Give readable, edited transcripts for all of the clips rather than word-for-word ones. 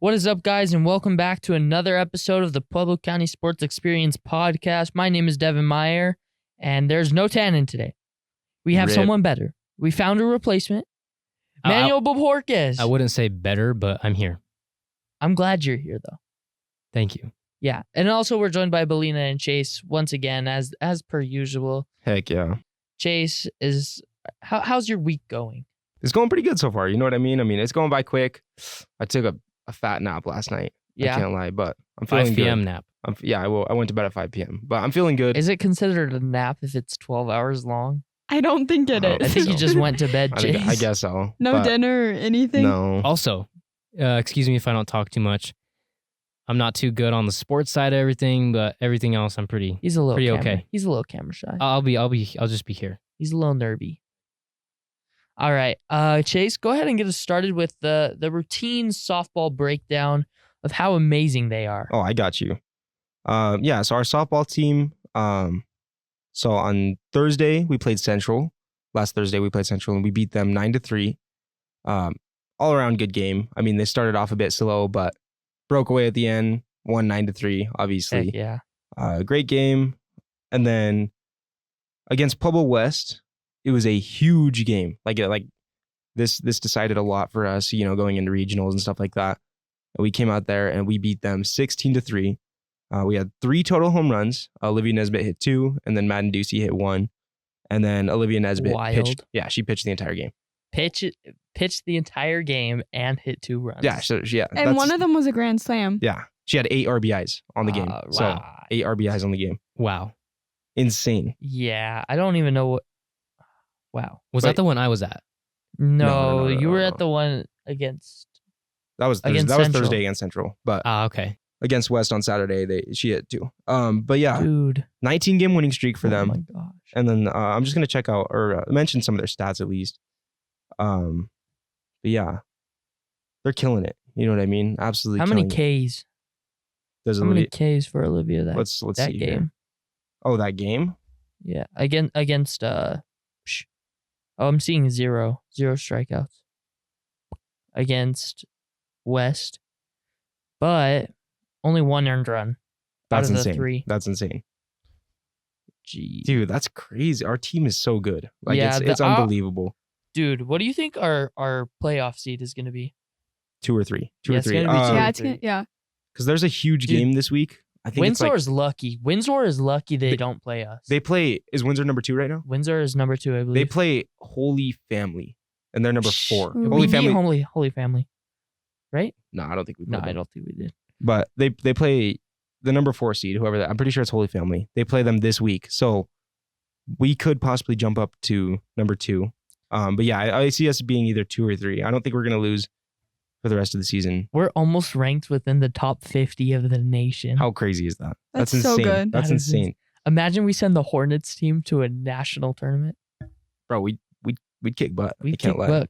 What is up, guys, and welcome back to another episode of the Pueblo County Sports Experience Podcast. My name is Devin Meyer, and there's no Tannen today. We have someone better. We found a replacement, Manuel Bojorquez. I wouldn't say better, but I'm here. I'm glad you're here, though. Thank you. Yeah, and also we're joined by Belina and Chase once again, as per usual. Heck yeah. Chase, how's your week going? It's going pretty good so far. You know what I mean? It's going by quick. I took a fat nap last night. Yeah. I can't lie, but I'm feeling 5 p.m. nap. I went to bed at 5 p.m., but I'm feeling good. Is it considered a nap if it's 12 hours long? I don't think it is. I think you just went to bed, Chase. I guess so. No dinner or anything? No. Also, excuse me if I don't talk too much. I'm not too good on the sports side of everything, but everything else I'm pretty okay. He's a little camera shy. I'll just be here. He's a little nervy. All right, Chase, go ahead and get us started with the routine softball breakdown of how amazing they are. Oh, I got you. So our softball team, so on Thursday we played Central. Last Thursday we played Central and we beat them 9-3. All around good game. I mean, they started off a bit slow, but broke away at the end, won 9-3, obviously. Heck yeah. Great game. And then against Pueblo West, it was a huge game. Like this decided a lot for us, going into regionals and stuff like that. And we came out there and we beat them 16-3. We had 3 total home runs. Olivia Nesbitt hit 2, and then Madden Ducey hit 1. And then Olivia Nesbitt pitched. Yeah, she pitched the entire game. Pitched the entire game and hit 2 runs. Yeah. And one of them was a grand slam. Yeah. She had 8 RBIs on the game. Wow. So 8 RBIs on the game. Wow. Insane. Yeah, I don't even know what. Wow. Was that the one I was at? No, you were at the one against. That was Thursday against Central, but okay. Against West on Saturday, she hit 2. But yeah, dude, 19 game winning streak for them. Oh my gosh! And then I'm just gonna check out or mention some of their stats at least. But yeah, they're killing it. You know what I mean? Absolutely. How many Ks? How many Ks for Olivia let's that see game? Here. Oh, that game? Yeah, against I'm seeing 0 strikeouts against West, but only 1 earned run. That's out of insane. The 3. That's insane. Gee, dude, that's crazy. Our team is so good. Like it's unbelievable. Dude, what do you think our playoff seed is going to be? 2 or 3. 2 yeah, or 3. It's gonna be 2 or 3. Yeah. Because there's a huge game this week. I think Windsor is lucky. Windsor is lucky they don't play us. They play. Is Windsor number 2 right now? Windsor is number 2, I believe. They play Holy Family, and they're number 4. Holy Family, right? No, I don't think we. No, I don't think we did. But they play the number 4 seed, whoever that. I'm pretty sure it's Holy Family. They play them this week, so we could possibly jump up to number 2. But yeah, I see us being either 2 or 3. I don't think we're gonna lose for the rest of the season. We're almost ranked within the top 50 of the nation. How crazy is that? That's insane. So good. That's insane. Imagine we send the Hornets team to a national tournament. Bro, we'd kick butt. I can't lie.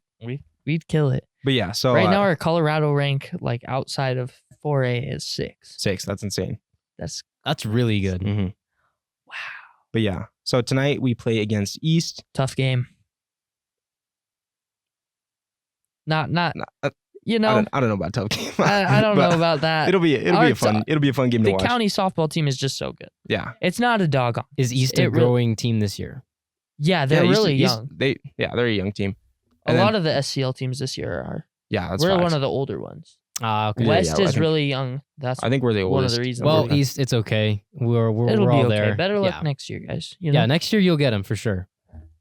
We'd kill it. But yeah, so right now our Colorado rank, like outside of 4A, is 6. 6. That's insane. That's really good. Mm-hmm. Wow. But yeah, so tonight we play against East. Tough game. Not. You know, I don't know about tough game. I don't know about that. It'll be a fun game to watch. The county softball team is just so good. Yeah, it's not a dog on. Is East a growing team this year? Yeah, they're really young. They're a young team. A lot of the SCL teams this year are. Yeah, we're one of the older ones. Okay. West is really young. I think we're the oldest. One of the reasons. Well, East, it's okay. We're all there. Better luck next year, guys. You know? Yeah, next year you'll get them for sure.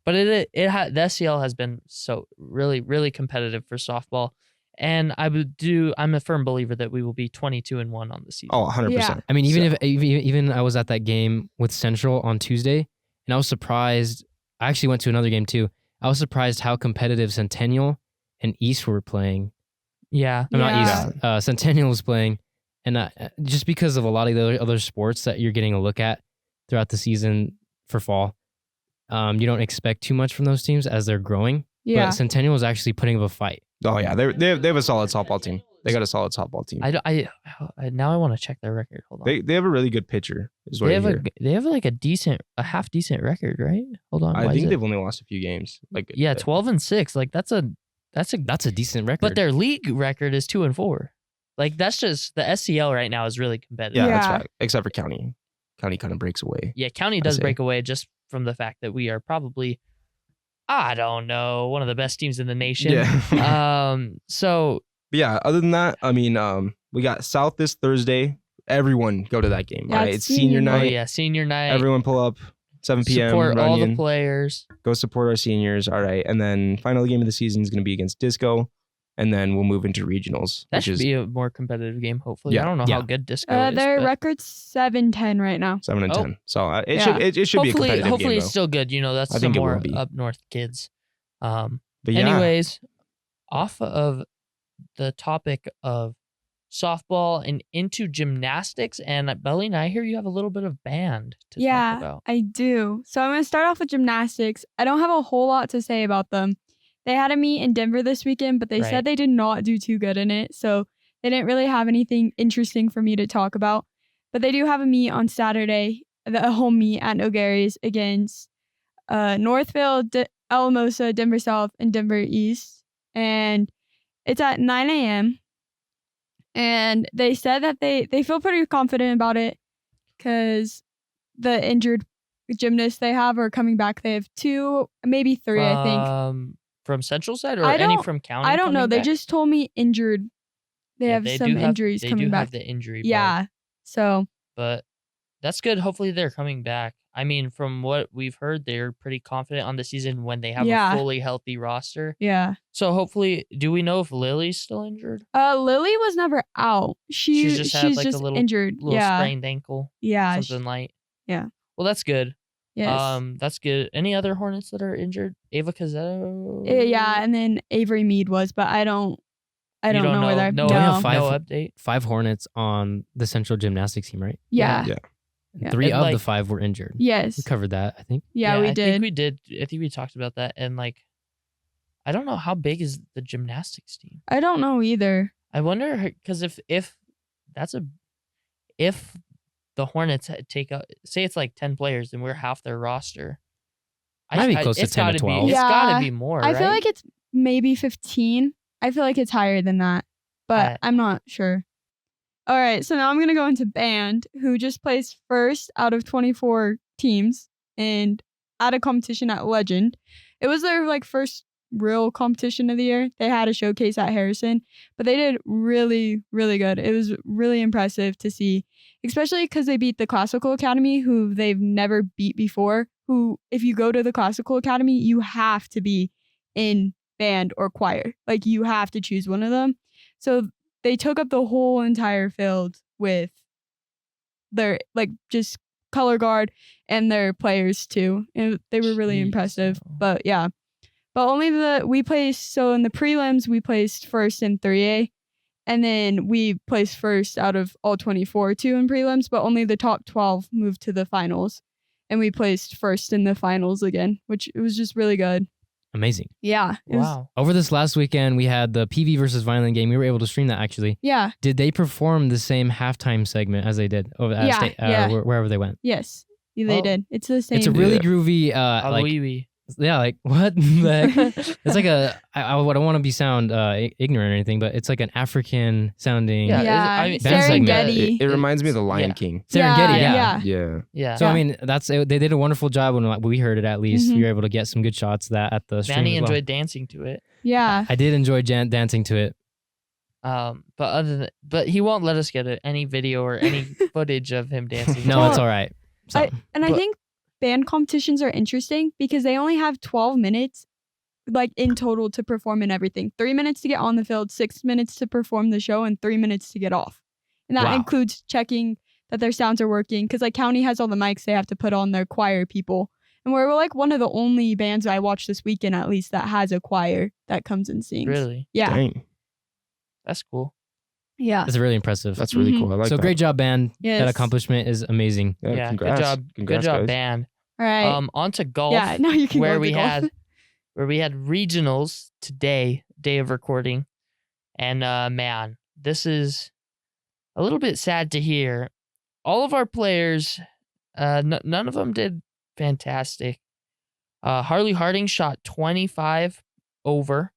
But the SCL has been so really, really competitive for softball. And I'm a firm believer that we will be 22-1 on the season. Oh, 100%. Yeah. I mean, even I was at that game with Central on Tuesday, and I was surprised. I actually went to another game too. I was surprised how competitive Centennial and East were playing. Yeah. Not East. Centennial was playing. And just because of a lot of the other sports that you're getting a look at throughout the season for fall, you don't expect too much from those teams as they're growing. Yeah. But Centennial is actually putting up a fight. Oh yeah, they have a solid softball team. They got a solid softball team. Now I want to check their record. Hold on. They have a really good pitcher. Is what they have like a half decent record, right? Hold on. I think they've only lost a few games. 12-6. Like that's a decent record. But their league record is 2-4. Like that's just the SCL right now is really competitive. Yeah, that's Yeah. right. Except for County. County kind of breaks away. Yeah, County does say. break away just from the fact that we are probably, I don't know, one of the best teams in the nation. Yeah. So But yeah, other than that, I mean, we got South this Thursday. Everyone go to that game. Yeah, All right, it's it's senior senior oh night. yeah, senior night. Everyone pull up 7 p.m. Support all the Runyon. players. Go support our seniors. All right, and then final game of the season is going to be against Disco, and then we'll move into regionals, That which should is be a more competitive game. Hopefully, Yeah. I don't know Yeah. how good Disco is. Their but record's 7-10 right now. 7 and Oh. 10. So it Yeah. should it should be a hopefully, competitive hopefully game. it's Though. still good. You know, that's I some think it will more be. up north kids. But yeah, Anyways, off of the topic of softball and into gymnastics, and Belly, I hear you have a little bit of band to talk Yeah, about. I do. So I'm going to start off with gymnastics. I don't have a whole lot to say about them. They had a meet in Denver this weekend, but they Right. said they did not do too good in it. So they didn't really have anything interesting for me to talk about. But they do have a meet on Saturday, a home meet at Nogary's against Northville, Alamosa, Denver South, and Denver East. And it's at 9 a.m. And they said that they feel pretty confident about it because the injured gymnasts they have are coming back. They have 2, maybe 3, I think. From Central Side or I any don't- from County? I don't know. coming They back? just told me injured. They Yeah, have they some do have- injuries they coming do back. have the injury. Yeah. So But that's good. Hopefully they're coming back. I mean, from what we've heard, they're pretty confident on the season when they have Yeah. a fully healthy roster. yeah. So hopefully, do we know if Lily's still injured? Lily was never out. She's just had, like, a little- injured. Little yeah. sprained ankle, Yeah. something light. yeah. Well, that's good. Yes. That's good. Any other Hornets that are injured? Ava Cazzetto? Yeah, and then Avery Mead was, but I don't You know where they're. No, We have no five- update. 5 Hornets on the Central Gymnastics team, right? Yeah. Yeah. Yeah. 3 And, of like- the 5 were injured. Yes. We covered that, I think. Yeah, we I did. think we did. I think we talked about that. And like, I don't know how big is the gymnastics team. I don't know either. I wonder because if the Hornets take out, say it's like 10 players and we're half their roster, Might be close to it's 10 to gotta 12. Be, it's Yeah. gotta be more. I feel right? like it's maybe 15. I feel like it's higher than that, but I'm not sure. All right, so now I'm going to go into band, who just placed first out of 24 teams and at a competition at Legend. It was their like first real competition of the year. They had a showcase at Harrison, but they did really, really good. It was really impressive to see, especially because they beat the Classical Academy, who they've never beat before, who, if you go to the Classical Academy, you have to be in band or choir. Like, you have to choose one of them. So they took up the whole entire field with their, like, just color guard and their players, too. And they were really Jeez. impressive. But, yeah. But we placed, so in the prelims, we placed first in 3A. And then we placed first out of all 24, too, in prelims. But only the top 12 moved to the finals. And we placed first in the finals again, which it was just really good. Amazing. Yeah. it was- Wow. Over this last weekend, we had the PV versus Violent game. We were able to stream that, actually. Yeah. Did they perform the same halftime segment as they did over at Yeah, yeah. wherever they went? Yes. They Oh. did. It's the same. It's a really Yeah. groovy, A like, wee wee. yeah, like, what the heck? It's like I don't want to be sound ignorant or anything, but it's like an African sounding. Yeah, Yeah. I mean, band segment. Serengeti. It reminds me of the Lion Yeah. King. Serengeti, yeah. Yeah. Yeah. Yeah. So I mean, they did a wonderful job when we heard it. At least Mhm. we were able to get some good shots of that at the stream. Manny as well. enjoyed dancing to it. Yeah. I did enjoy dancing to it. But he won't let us get any video or any footage of him dancing. No, Well, it's all right. So, I But- think band competitions are interesting because they only have 12 minutes like in total to perform and everything. 3 minutes to get on the field, 6 minutes to perform the show, and 3 minutes to get off. And that Wow. includes checking that their sounds are working because like County has all the mics they have to put on their choir people. And we're like one of the only bands I watched this weekend at least that has a choir that comes and sings. Really, Yeah. Dang. that's cool. Yeah. it's really impressive. That's really Mhm. cool. I like so that. great job, band. Yes. That accomplishment is amazing. Yeah, congrats. good job. Congrats, good job, guys. band. All right. On to golf. yeah. Now you can where go we to golf. had regionals today, day of recording, and man, this is a little bit sad to hear. All of our players, none of them did fantastic. Harley Harding shot 25 over.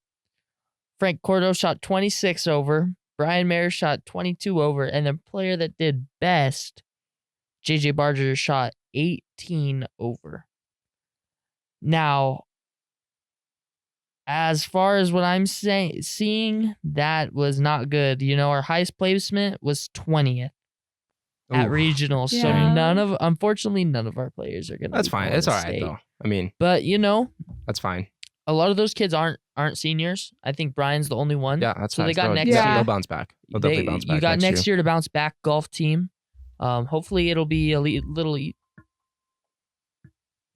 Frank Cordo shot 26 over. Brian Mayer shot 22 over, and the player that did best, JJ Barger, shot 18 over. Now, as far as what I'm seeing, that was not good. Our highest placement was 20th at regionals. Yeah. So unfortunately, none of our players are gonna. That's fine. It's all right though. I mean, but that's fine. a lot of those kids aren't seniors. I think Brian's the only one. Yeah, that's so fine. they got next year. They'll bounce back. They'll definitely bounce back. You got next year to bounce back, golf team. Hopefully it'll be a little.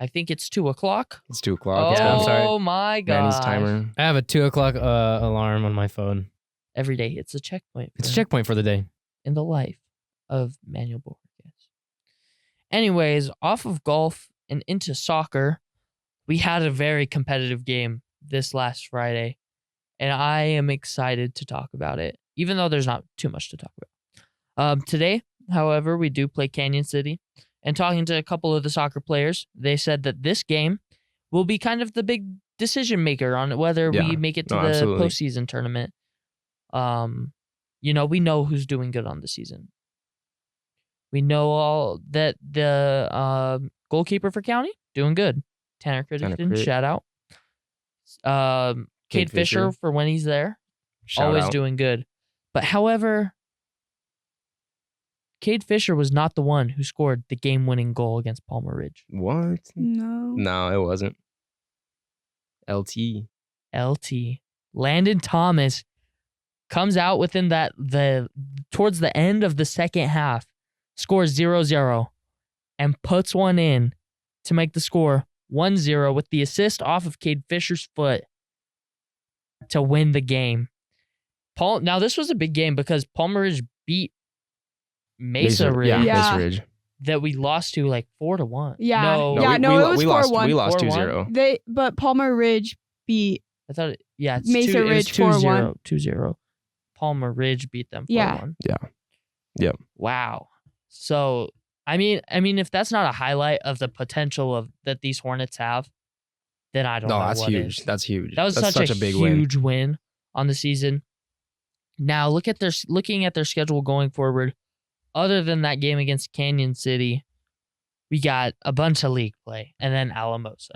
I think it's 2:00. It's 2:00. Oh, Yeah, I'm sorry. My God. Manny's timer. I have a 2:00 alarm on my phone. Every day, it's a checkpoint. It's a checkpoint for the day. In the life of Manuel Borges. Anyways, off of golf and into soccer, we had a very competitive game this last Friday, and I am excited to talk about it, even though there's not too much to talk about. Today, however, we do play Canyon City, and talking to a couple of the soccer players, they said that this game will be kind of the big decision maker on whether we make it to the absolutely. postseason tournament. We know who's doing good on the season. We know all that the goalkeeper for County doing good. Tanner Crittenden, shout out. Cade Fisher for when he's there, always doing good. But however, Cade Fisher was not the one who scored the game-winning goal against Palmer Ridge. What? No, it wasn't. LT. Landon Thomas comes out within towards the end of the second half, scores 0-0, and puts one in to make the score 1-0 with the assist off of Cade Fisher's foot to win the game. Now this was a big game because Palmer Ridge beat Mesa Ridge. Mesa Ridge. That we lost to like 4-1. Yeah. No, it was 4-1. We lost 4-1. 2-0. But Palmer Ridge beat it's Mesa Ridge 4-1. 2-0. Palmer Ridge beat them 4-1. Yeah. Yep. Wow. So, I mean, if that's not a highlight of the potential that these Hornets have, then I don't know that's what huge. is. That's huge. That was such a big huge win on the season. Now, looking at their schedule going forward, other than that game against Canyon City, we got a bunch of league play and then Alamosa.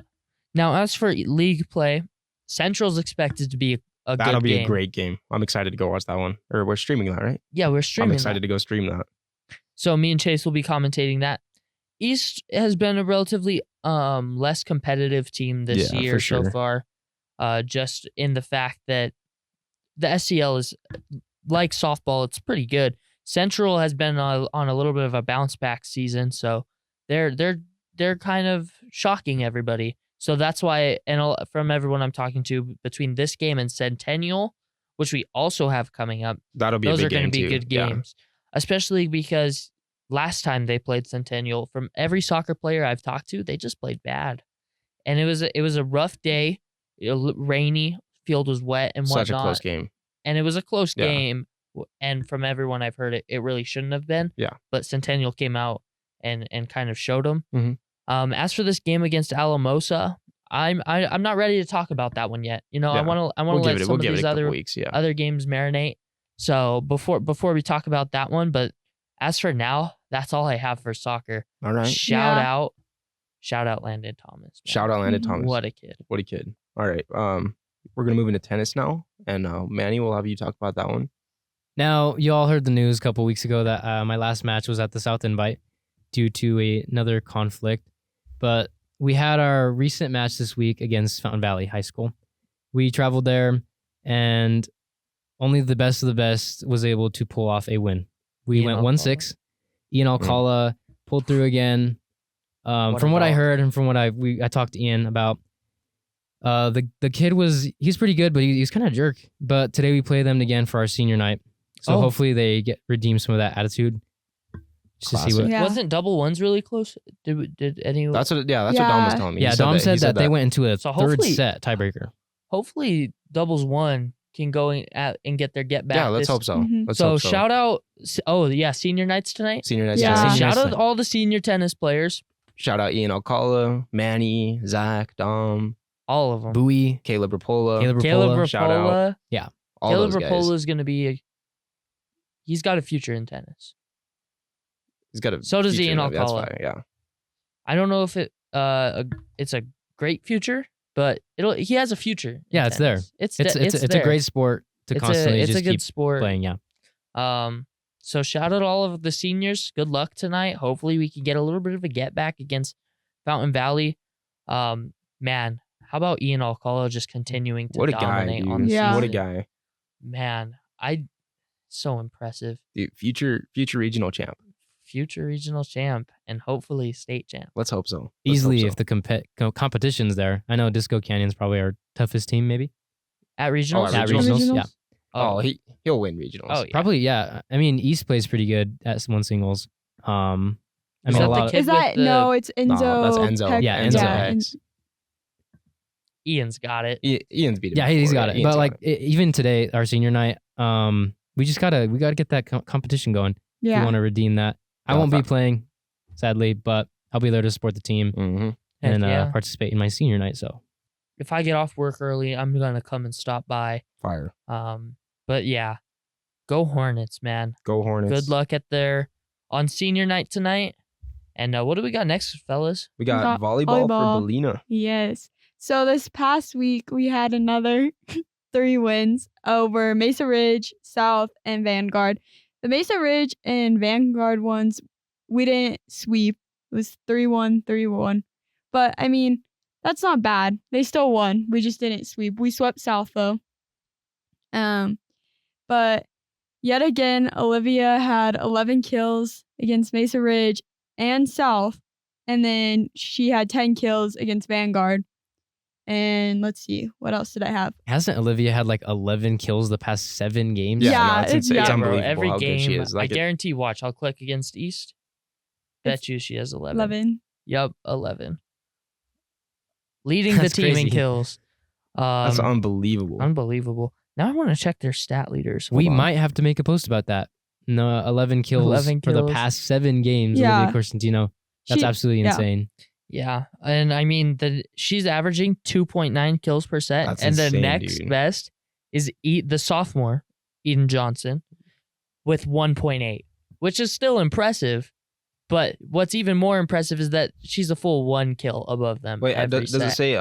Now, as for league play, Central's expected to be a good game. That'll be a great game. I'm excited to go watch that one. Or we're streaming that, right? Yeah, we're streaming I'm excited to go stream that. So me and Chase will be commentating that. East has been a relatively less competitive team this year so far. Just in the fact that the SCL is like softball, it's pretty good. Central has been on a little bit of a bounce back season, so they're kind of shocking everybody. So that's why, and from everyone I'm talking to, between this game and Centennial, which we also have coming up, that'll be those a are big going to game be too. good games, especially because last time they played Centennial, from every soccer player I've talked to, they just played bad, and it was a rough day, rainy, field was wet and whatnot. Such a close game, and it was a close game. And from everyone I've heard, it really shouldn't have been. Yeah. But Centennial came out and kind of showed them. Mm-hmm. As for this game against Alamosa, I'm not ready to talk about that one yet. I want to let some of these other games marinate. So before we talk about that one, but as for now, that's all I have for soccer. All right. Shout out Landon Thomas. Man. Shout out Landon Thomas. What a kid. All right. We're gonna move into tennis now, and Manny, we'll have you talk about that one. Now, you all heard the news a couple weeks ago that my last match was at the South Invite due to another conflict. But we had our recent match this week against Fountain Valley High School. We traveled there, and only the best of the best was able to pull off a win. We went 1-6. Ian Alcala pulled through again. From what I heard and from what I talked to Ian about, the kid he's pretty good, but he's kind of a jerk. But today we play them again for our senior night. So hopefully they redeem some of that attitude. Just to see what. Yeah. Wasn't double ones really close? Did any? That's what Dom was telling me. Yeah, Dom said that they went into a So third set tiebreaker. Hopefully, doubles one can go and get their get back. Yeah, let's hope so. Mm-hmm. Let's so hope so. shout out. Oh yeah, senior nights tonight. Senior nights. Yeah. tonight. Shout out all the senior tennis players. Shout out Ian Alcala, Manny, Zach, Dom, All of them. Bowie, Caleb Rapola. Caleb Shout out. Rapola. Yeah. All Caleb those guys. Rapola is going to be he's got a future in tennis. He's got a. So does future Ian in it. That's Alcala. fine, yeah. I don't know if it's a great future, but he has a future. in Yeah, it's there. tennis. It's It's a there. great sport to constantly It's just a good keep sport. playing. Yeah. So shout out all of the seniors. Good luck tonight. Hopefully we can get a little bit of a get back against Fountain Valley. Man, how about Ian Alcala just continuing to What a guy, dominate dude. on the Yeah. season? What a guy. Man, so impressive. Dude, future regional champ. Future regional champ and hopefully state champ. Let's hope so. Let's Easily, hope if the competition's there. I know Disco Canyon's probably our toughest team, maybe. At regionals? at At regionals, regionals? yeah. Oh, he'll win regionals. Oh, yeah. Probably, yeah. I mean, East plays pretty good at one singles. I Is mean, that a the lot of kid Is that with the- no? It's Enzo. No, that's Enzo. Peck- Yeah, Enzo X. Ian's got it. Ian's beat him. yeah, he's before, got it. Ian's But got like even today, our senior night, we just gotta get that competition going. If we Yeah. want to redeem that. I Yeah, won't be fact. playing, sadly, but I'll be there to support the team Mhm. Heck and yeah. participate in my senior night. So If I get off work early, I'm gonna come and stop by. Fire. But yeah, go Hornets, man. Go Hornets. Good luck on senior night tonight. And what do we got next, fellas? We got got volleyball volleyball. for Belina. Yes. So this past week we had another 3 wins over Mesa Ridge, South, and Vanguard. The Mesa Ridge and Vanguard ones we didn't sweep. It was 3-1, 3-1. But I mean, that's not bad. They still won. We just didn't sweep. We swept South though. But yet again, Olivia had 11 kills against Mesa Ridge and South. And then she had 10 kills against Vanguard. And let's see, what else did I have? hasn't Olivia had like 11 kills the past 7 games? Yeah, no, it's- it's yeah, bro, unbelievable Every how good she game, is. I Like it- guarantee. Watch, I'll click against East. Bet you she has 11. 11. Yup, 11. Leading the That's team in crazy. kills. that's unbelievable. Unbelievable. Now I want to check their stat leaders. Hold We on. might have to make a post about that. No, 11 kills, 11 for the kills. past 7 games. Yeah. Olivia Corstantino. That's She- absolutely yeah. insane. Yeah, and I mean she's averaging 2.9 kills per set, That's and the insane, next dude. best is the sophomore Eden Johnson with 1.8, which is still impressive. But what's even more impressive is that she's a full 1 kill above them. Wait, every does it set. say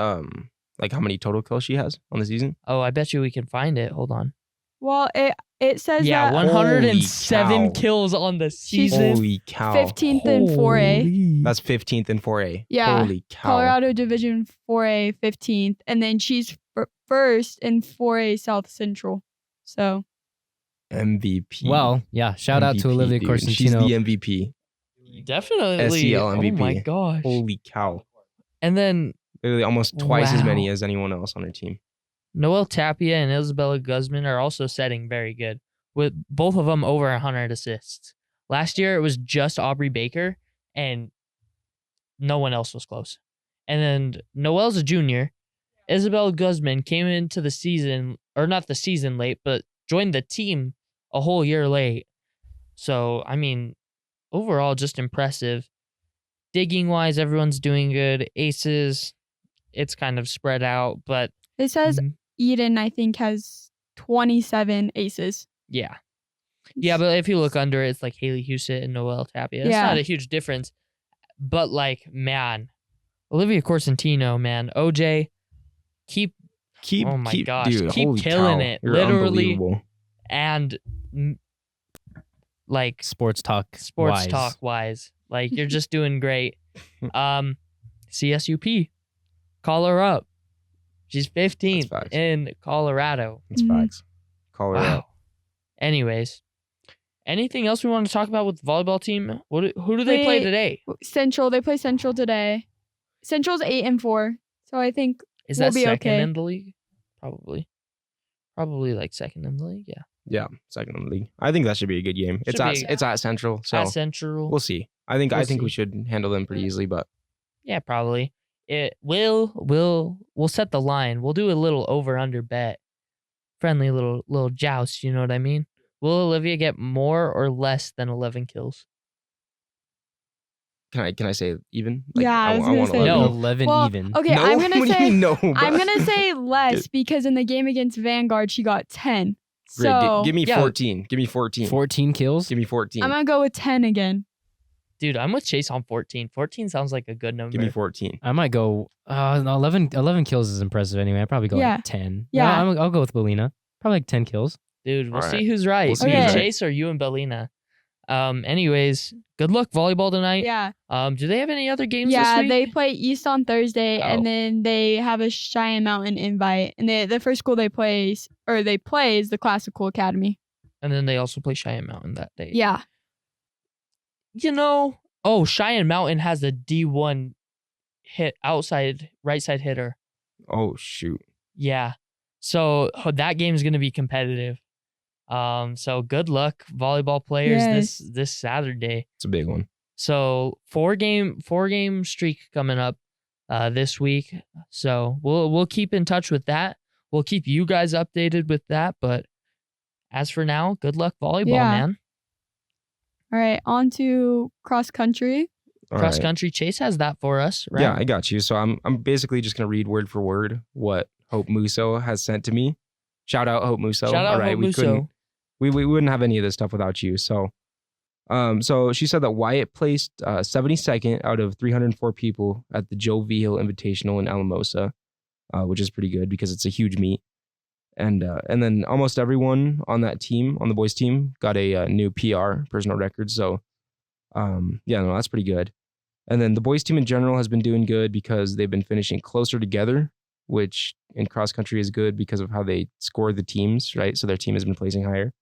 like how many total kills she has on the season? Oh, I bet you we can find it. Hold on. Well, it says Yeah, that 107 Holy cow. kills on the She's season. Holy cow. 15th in 4A. Holy. That's 15th in 4A. Yeah. Holy cow. Colorado Division 4A 15th. And then she's first in 4A South Central. So, MVP. Well, yeah. Shout out to MVP, Olivia dude. She's the Corstantino. MVP. Definitely. SEL Oh my MVP. gosh. Holy cow. And then Literally almost twice as Wow. many as anyone else on her team. Noelle Tapia and Isabella Guzman are also setting very good, with both of them over 100 assists. Last year, it was just Aubrey Baker, and no one else was close. And then Noelle's a junior. Isabella Guzman came into the season, or not the season late, but joined the team a whole year late. So, I mean, overall, just impressive. Digging-wise, everyone's doing good. Aces, it's kind of spread out, but it says Eden, I think, has 27 aces. yeah. Yeah, but if you look under it, it's like Haley Husett and Noelle Tapia. It's Yeah. not a huge difference. But, like, man, Olivia Corstantino, man, OJ, keep Oh my gosh, dude, keep holy killing cow. it. You're Literally. unbelievable. and like Sports talk. sports wise. talk wise, like you're just doing great. CSUP, call her up. She's 15th That's facts. in Colorado. It's Mhm. facts. Call her Wow. up. Anyways, anything else we want to talk about with the volleyball team? Who do they play They- today? Central, they play Central today. Central's 8-4. So I think Is we'll that be second okay. in the league? Probably like second in the league. Yeah. Yeah, second in the league. I think that should be a good game. It's Should be. at Central, so At Central. we'll see. I think We'll we see. should handle them pretty easily, but Yeah, probably. It we'll set the line. We'll do a little over under bet. Friendly little joust, you know what I mean? Will Olivia get more or less than 11 kills? can I say even? Yeah, I was gonna want say- 11. No. 11 well, even. okay, No? I'm gonna What do you say mean no, bro? I'm gonna say less because in the game against Vanguard she got 10. Great. So Give me yeah. 14. Give me 14. 14 kills. Give me 14. I'm gonna go with 10 again. Dude, I'm with Chase on 14. 14 sounds like a good number. Give me 14. I might go 11 kills is impressive anyway. I probably go Yeah. like 10. Yeah. I'll go with Belina. Probably like 10 kills. Dude, we'll All see right. who's right. We'll see Me who's and right. Chase or you and Bellina. Anyways, good luck volleyball tonight. Yeah. Do they have any other games Yeah, this week? they play East on Thursday, Oh. and then they have a Cheyenne Mountain invite. And the first school they play is the Classical Academy. And then they also play Cheyenne Mountain that day. Yeah. Cheyenne Mountain has the D1 hit outside right side hitter. Oh, shoot. Yeah. So that game is going to be competitive. So good luck, volleyball players, Yes. this Saturday. It's a big one. So four game streak coming up this week. So we'll keep in touch with that. We'll keep you guys updated with that. But as for now, good luck volleyball, Yeah. man. All right, on to cross country. All Cross right. country, Chase has that for us, right? Yeah, I got you. So I'm basically just gonna read word for word what Hope Musso has sent to me. Shout out Hope Musso. Shout out All right, Hope we Musso. couldn't we wouldn't have any of this stuff without you. So so she said that Wyatt placed 72nd out of 304 people at the Joe Vigil Invitational in Alamosa, which is pretty good because it's a huge meet. And then almost everyone on that team, on the boys team, got a new PR, personal record. So that's pretty good. And then the boys team in general has been doing good because they've been finishing closer together, which in cross country is good because of how they score the teams, right? So their team has been placing higher.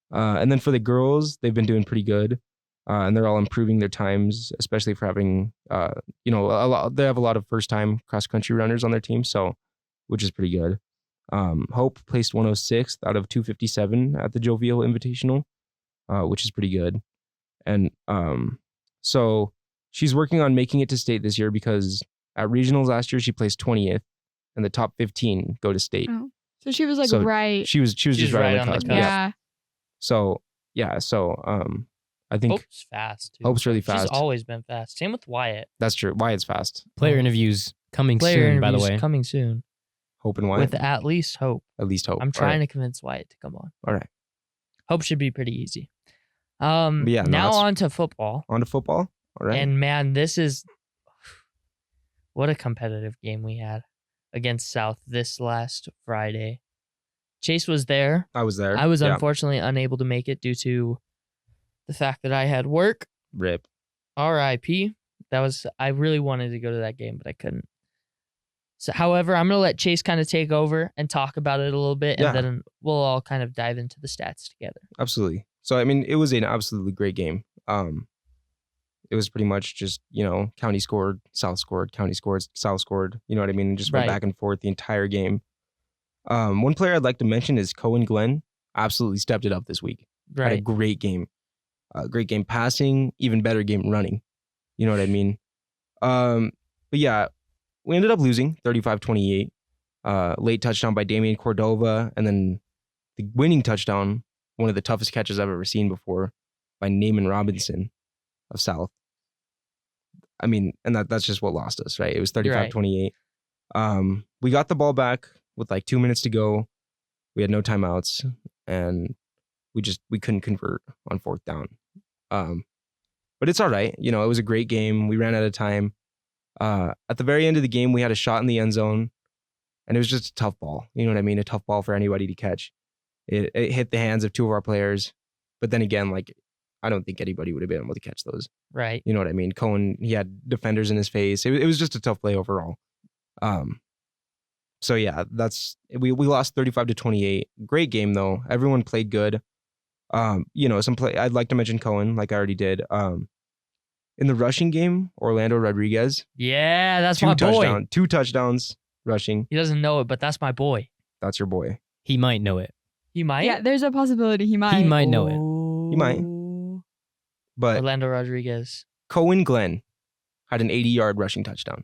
And then for the girls, they've been doing pretty good. And they're all improving their times, especially for having, they have a lot of first time cross country runners on their team. So, which is pretty good. Hope placed 106th out of 257 at the Jovial Invitational, which is pretty good. And so she's working on making it to state this year because at regionals last year she placed 20th, and the top 15 go to state. Oh. So she was like So right. She was just right on the cusp. Yeah. So I think Hope's fast, too. Hope's really fast. She's always been fast. Same with Wyatt. That's true. Wyatt's fast. Player interviews coming Player soon, by the interviews way. coming soon. Hope and Wyatt. With at least Hope. At least Hope. I'm trying to convince Wyatt to come on. All right. Hope should be pretty easy. Yeah, no, now that's- on to football. On to football. All right. And man, this is what a competitive game we had against South this last Friday. Chase was there. I was there. I was Yeah. unfortunately unable to make it due to the fact that I had work. Rip. RIP. I really wanted to go to that game, but I couldn't. So, however, I'm going to let Chase kind of take over and talk about it a little bit, Yeah. and then we'll all kind of dive into the stats together. Absolutely. So I mean, it was an absolutely great game. It was pretty much just, county scored, South scored, county scored, South scored. You know what I mean? And just went Right. back and forth the entire game. One player I'd like to mention is Cohen Glenn. Absolutely stepped it up this week. Had a Right. great game. Great game passing, even better game running. You know what I mean? But yeah, we ended up losing 35-28. Late touchdown by Damian Cordova, and then the winning touchdown, one of the toughest catches I've ever seen before, by Naaman Robinson of South. I mean, and that's just what lost us, right? It was 35-28. We got the ball back with like 2 minutes to go. We had no timeouts, and we couldn't convert on fourth down. But it's all right. It was a great game. We ran out of time. At the very end of the game, we had a shot in the end zone, and it was just a tough ball. You know what I mean? A tough ball for anybody to catch. It hit the hands of two of our players, but then again, like, I don't think anybody would have been able to catch those. Right. You know what I mean? Cohen, he had defenders in his face. It was just a tough play overall. So yeah, we lost 35-28. Great game though. Everyone played good. I'd like to mention Cohen, like I already did. In the rushing game, Orlando Rodriguez, Yeah, that's my boy. 2 touchdowns rushing. He doesn't know it, but that's my boy. That's your boy. He might know it. He might. Yeah, there's a possibility he might. He might know it. He might. But Orlando Rodriguez. Cohen Glenn had an 80-yard rushing touchdown.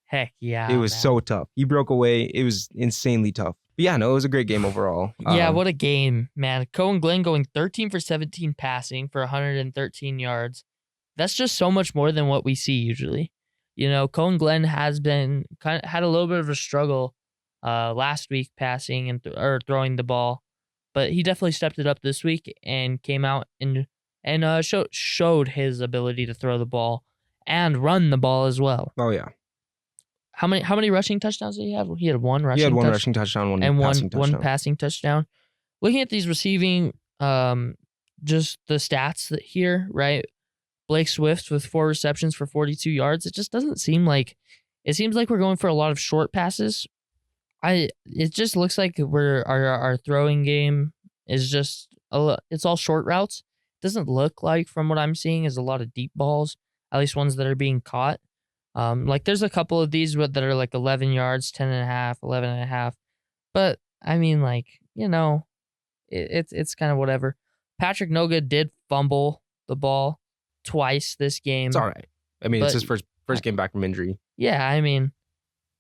Heck yeah. It was man. so tough. He broke away. It was insanely tough. But yeah, no, it was a great game overall. Yeah, what a game, man. Cohen Glenn going 13 for 17 passing for 113 yards. That's just so much more than what we see usually. Cohen Glenn has been had a little bit of a struggle last week passing or throwing the ball. but he definitely stepped it up this week and came out and showed his ability to throw the ball and run the ball as well. Oh yeah. How many rushing touchdowns did he have? He had one rushing. He had one rushing touchdown, one passing touchdown. Looking at these receiving, just the stats here, right? Blake Swift with 4 receptions for 42 yards. It just doesn't seem like. It seems like we're going for a lot of short passes. It just looks like our throwing game is just it's all short routes. Doesn't look like, from what I'm seeing, is a lot of deep balls, at least ones that are being caught. Like there's a couple of these that are like 11 yards, 10.5, 11.5. But I mean, like, you know, it's kind of whatever. Patrick Noga did fumble the ball twice this game. It's all right. I mean, it's his first game back from injury. Yeah, I mean,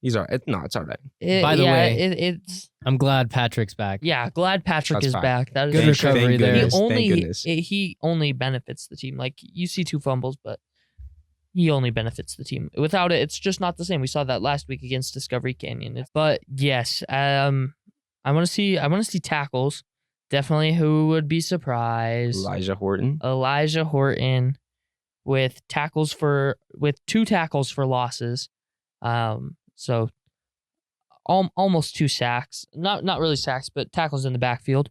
he's all right. It's all right. By the way, it's. I'm glad Patrick's back. Yeah, glad Patrick is back. That is good recovery there. He only benefits the team. Like, you see 2 fumbles, but he only benefits the team. Without it, it's just not the same. We saw that last week against Discovery Canyon. But yes, I want to see tackles. Definitely, who would be surprised? Elijah Horton with 2 tackles for losses. So almost 2 sacks. Not really sacks, but tackles in the backfield.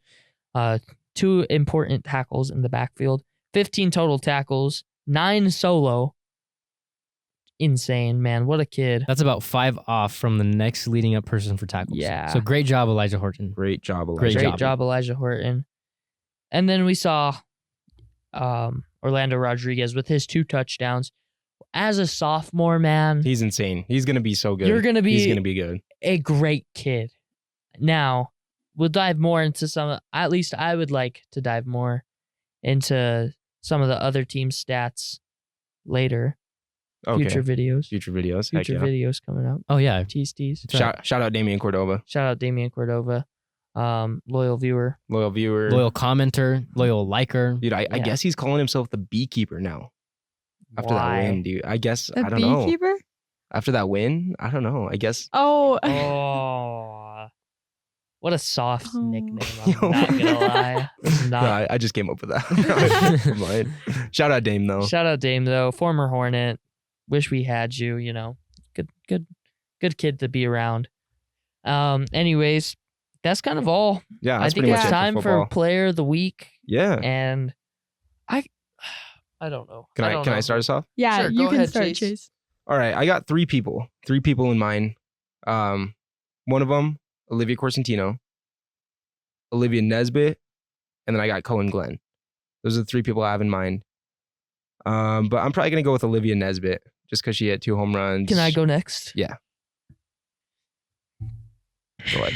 2 important tackles in the backfield. 15 total tackles, 9 solo. Insane, man. What a kid. That's about 5 off from the next leading up person for tackles. Yeah. So great job, Elijah Horton. Great job, Elijah Horton. And then we saw Orlando Rodriguez with his 2 touchdowns. As a sophomore, man. He's insane. He's going to be so good. He's going to be good. A great kid. Now, we'll dive more into at least I would like to dive more into some of the other team's stats later. Okay. Future videos. Future videos coming out. Oh, yeah. Tease. Shout out Damian Cordova. Loyal viewer. Loyal commenter. Loyal liker. Dude, I guess he's calling himself the beekeeper now. After that win, dude. I guess, I don't know. Beekeeper? After that win, I don't know. I guess. Oh. What a soft nickname. I'm not going to lie. No, I just came up with that. Shout out Dame, though. Former Hornet. Wish we had you, you know. Good kid to be around. Anyways, that's kind of all. Yeah, I think it's time for Player of the Week. Yeah. And I don't know. Can I start us off? Yeah, sure, you can ahead, start, Chase. All right, I got 3 people. 3 people in mind. One of them, Olivia Corsentino, Olivia Nesbitt, and then I got Cohen Glenn. Those are the 3 people I have in mind. But I'm probably gonna go with Olivia Nesbitt just because she had 2 home runs. Can I go next? Yeah. Go ahead.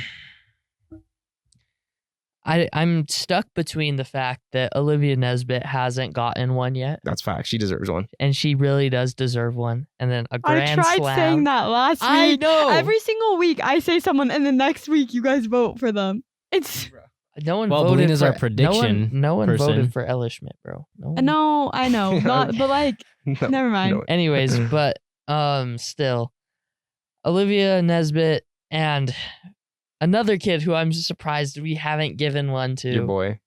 I'm stuck between the fact that Olivia Nesbitt hasn't gotten one yet. That's fact. She deserves one. And she really does deserve one. And then a grand slam. I tried saying that last week. I know. Every single week I say someone and the next week you guys vote for them. It's... No one voted Belena's for... our prediction No one person. voted for Ella Schmidt, bro. No, I know. Not, but like, never mind. No. Anyways, but still. Olivia Nesbitt and... another kid who I'm surprised we haven't given one to. Your boy.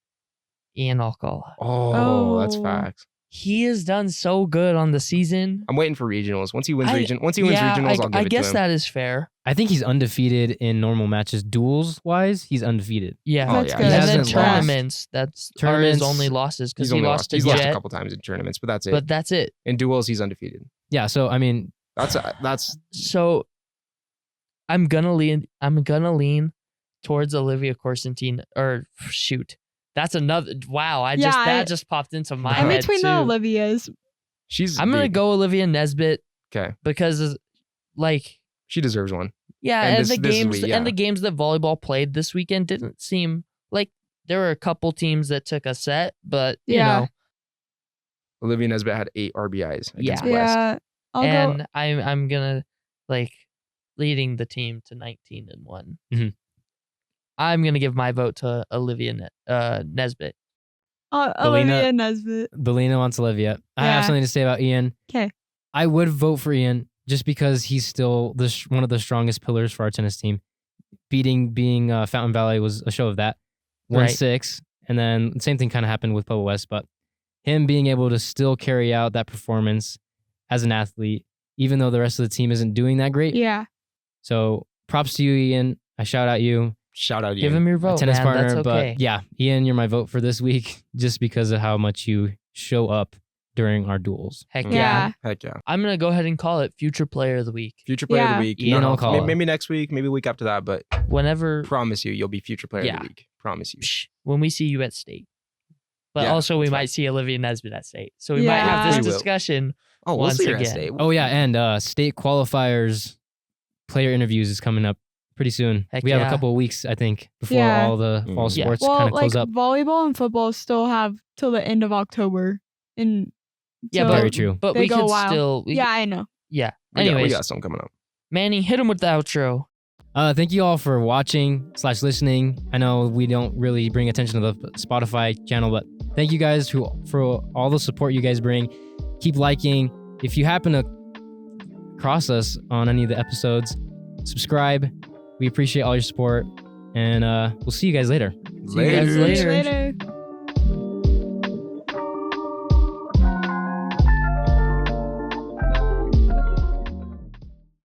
Ian Alcala. Oh, that's facts. He has done so good on the season. I'm waiting for regionals. Once he wins regionals, I'll give it to him. I guess that is fair. I think he's undefeated in normal matches. Duels wise, he's undefeated. Yeah. That's good. And then lost. tournaments, are his only losses because he lost to He's Jet. lost a couple times in tournaments, but that's it. In duels, he's undefeated. Yeah, so I mean, that's so I'm gonna lean towards Olivia Corsentino, or shoot. That's another. Wow, that just popped into my head. I'm between too. the Olivias. I'm gonna go Olivia Nesbitt. Okay. Because she deserves one. Yeah, and the games that volleyball played this weekend didn't seem like there were a couple teams that took a set, but you know. Olivia Nesbitt had 8 RBIs against West. Yeah. I'm gonna leading the team to 19-1. Mm-hmm. I'm gonna give my vote to Olivia Nesbitt. Olivia Nesbitt. Belina wants Olivia. I have something to say about Ian. Okay. I would vote for Ian just because he's still one of the strongest pillars for our tennis team. Being Fountain Valley was a show of that. won Right. 6. And then the same thing kind of happened with Pueblo West, but him being able to still carry out that performance as an athlete, even though the rest of the team isn't doing that great. Yeah. So props to you, Ian. I shout out you. Shout out, Give Ian. him your A vote, tennis man. partner, That's okay. but yeah, Ian, you're my vote for this week just because of how much you show up during our duels. Heck Mm. yeah. Heck yeah. I'm gonna go ahead and call it Future Player of the Week. Future player of Yeah. the week. Ian, No, I'll call maybe, it. maybe next week, maybe a week after that, but Whenever, promise you, you'll be future player Yeah. of the week. Promise you. when we see you at state. But Yeah, also we that's might right. see Olivia Nesbitt at state. So we might Yeah. have this We will. discussion. Oh, we'll Once see you at again. state. Oh yeah, and state qualifiers player interviews is coming up pretty soon. Heck we have yeah. a couple of weeks, I think, before Yeah. all the fall Mhm. Yeah. sports Well, kind of like close up. volleyball and football still have till the end of October. And Yeah, so- but, Very true. But They we go could wild. still. Yeah, I know. Yeah. we Anyways, got some coming up. Manny, hit him with the outro. Thank you all for watching / listening. I know we don't really bring attention to the Spotify channel, but thank you guys for all the support you guys bring. Keep liking. If you happen to cross us on any of the episodes, subscribe. We appreciate all your support, and we'll see you guys later. See you guys Later. later. Later.